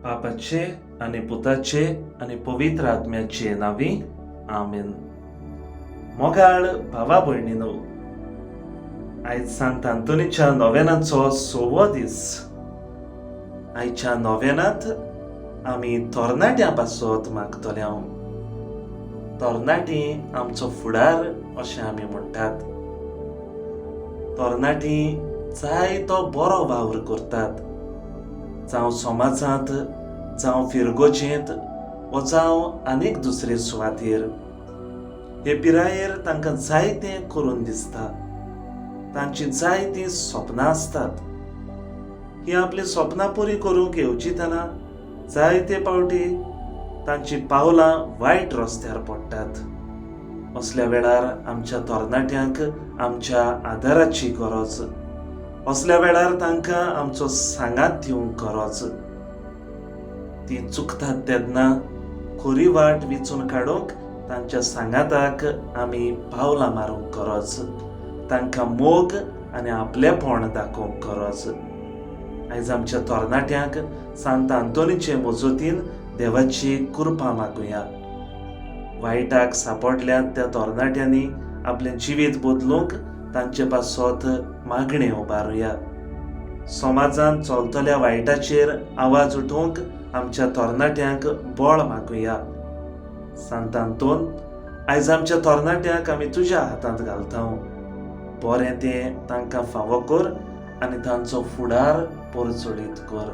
बापाचे आणि पुताचे आणि पवित्र आत्म्याचे नावी आमेन. मोगाळ भावा भयणीनो, आयज सांत आंतोनीच्या नोवेनाचो 6वो दीस. आयच्या नोवेनांत आमी तरणाट्यां पासत मागतले. तरणाटीं आमचो फुडार अशें आमी म्हणटात. तरणाटीं जायतो बरो वावर करतात, जावं समाजांत, जावं फिरगोजेंत, वा जावं आनीक दुसरे सुवातेर. हे पिरायेर तांकां जायतें करून दिसता. तांची जायतीं स्वप्नां असतात. ही आपली स्वप्नां पुरी करूंक येवची तेन्ना जायते फावटी तांची पावलां वायट रस्त्यार पडटात. असल्या वेळार आमच्या तरणाट्यांक आमच्या आदाराची गरज. असल्या वेळार तांकां आमचो सांगात दिवंक गरज. ती चुकतात तेन्ना खरी वाट विचून काडूंक तांच्या सांगाताक आमी पावलां मारूंक गरज. तांकां मोग आनी आपलेपण दाखोवंक गरज. आयज आमच्या तरणाट्यांक सांत आंतोनीचे मोजतीन देवाची कृपा मागुया. वायटाक सांपडल्यात त्या तरणाट्यांनी आपलें जिवीत बदलूंक तांचे पासत मागणे उबारुया. समाजांत चलतल्या वायटाचेर आवाज उठोवंक आमच्या तरणाट्यांक बळ मागुया. सांत आंतोन, आयज आमच्या तरणाट्यांक आमी तुज्या हातांत घालता. बरें तें तांकां फावो कर आनी तांचो फुडार परचडीत कर.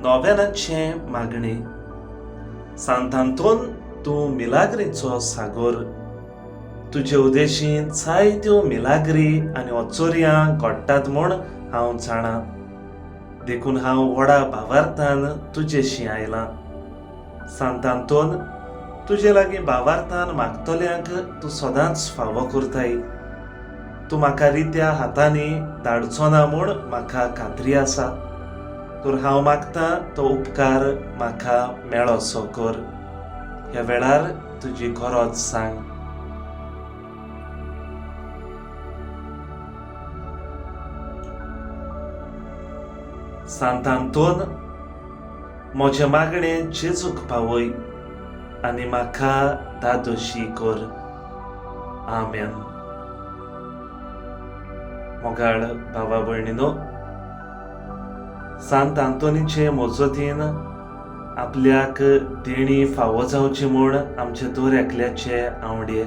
नोवेनाचे मागणे. सांत आंतोन, तूं मिलाग्रीचो सागर. तुजे उदेशीं जायत्यो मिलाग्री आनी ओचोऱ्यां घडटात म्हूण हांव जाणां. देखून हांव व्हडा भावार्थान तुजेशी आयलां. सांत आंतोन, तुजे लागीं भावार्थान मागतल्यांक तूं सदांच फावो करताय. तूं म्हाका रित्या हातांनी धाडचो ना म्हूण म्हाका खात्री आसा. तर हांव मागतां तो उपकार म्हाका मेळोसो कर. ह्या वेळार तुजी गरज सांग. सांत आंतोन, म्हजे मागणें जेजूक पावय आनी म्हाका दादोशी कर. आमेन. मोगाळ भावा भयणीनो, सांत आंतोनीचे मोजतीन आपल्याक देणी फावो जावची म्हूण आमचे दर एकल्याचे आवडये.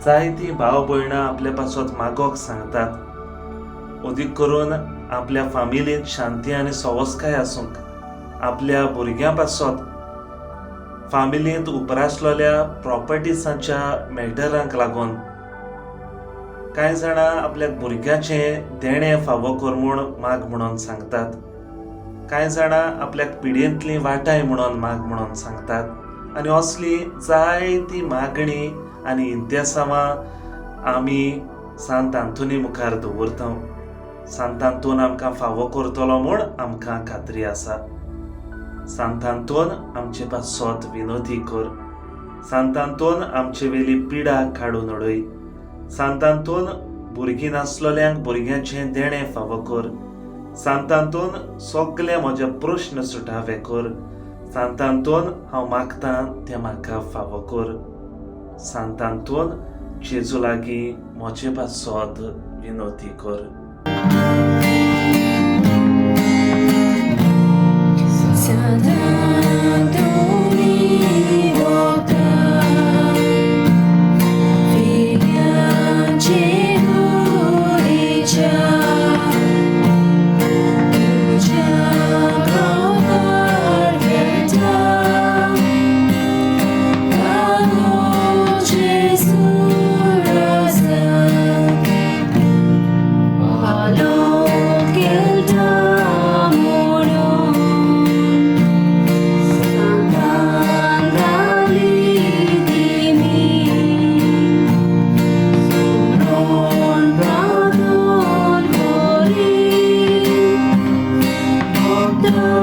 जायतीं भाव भयणां आपल्या पासत मागोंक सांगतात. अदीक करून आपल्या फामिलींत शांती आनी सवस्काय आसूंक, आपल्या भुरग्यां पासत फामिलींत उपरासलेल्या प्रॉपर्टीसांच्या मॅटरांक लागून. कांय जाणां आपल्या भुरग्याचें देणें फावो कर म्हूण माग म्हणून सांगतात. कांय जाणां आपल्याक पिडेंतलीं वाटाय म्हणून माग म्हणून सांगतात. आनी असली जायती मागणी आनी इंतेसांवां आमी सांत आंतोनी मुखार दवरता. सांत आंतोन आमकां फावो करतलो म्हूण आमकां खात्री आसा. सांत आंतोन, आमचे पासत विनोदी कर. सांत आंतोन, आमचे वेली पिडा काडून उडय. सांत आंतोन, भुरगीं नासलोल्यांक भुरग्यांचें देणें फावो कर. सांत आंतोन, सगळे म्हजे प्रश्न सुटावे कर. सांत आंतोन, हांव मागतां तें म्हाका फावो कर. सांत आंतोन, जेजू लागीं म्हजे पासत विनोदी कर. No.